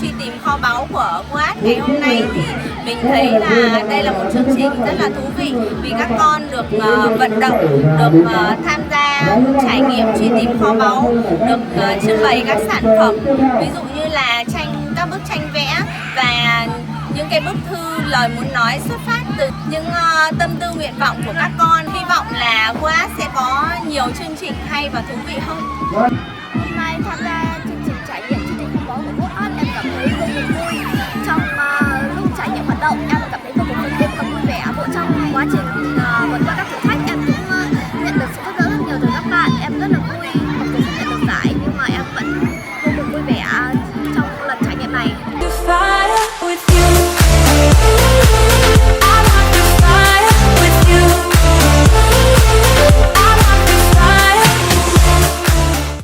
truy tìm kho báu của Q.Art ngày hôm nay thì mình thấy là đây là một chương trình rất là thú vị vì các con được vận động, được tham gia trải nghiệm truy tìm kho báu, được trưng bày các sản phẩm, ví dụ như là các bức tranh vẽ và những cái bức thư lời muốn nói xuất phát từ những tâm tư nguyện vọng của các con. Hy vọng là Q.Art sẽ có nhiều chương trình hay và thú vị hơn. Hôm nay tham gia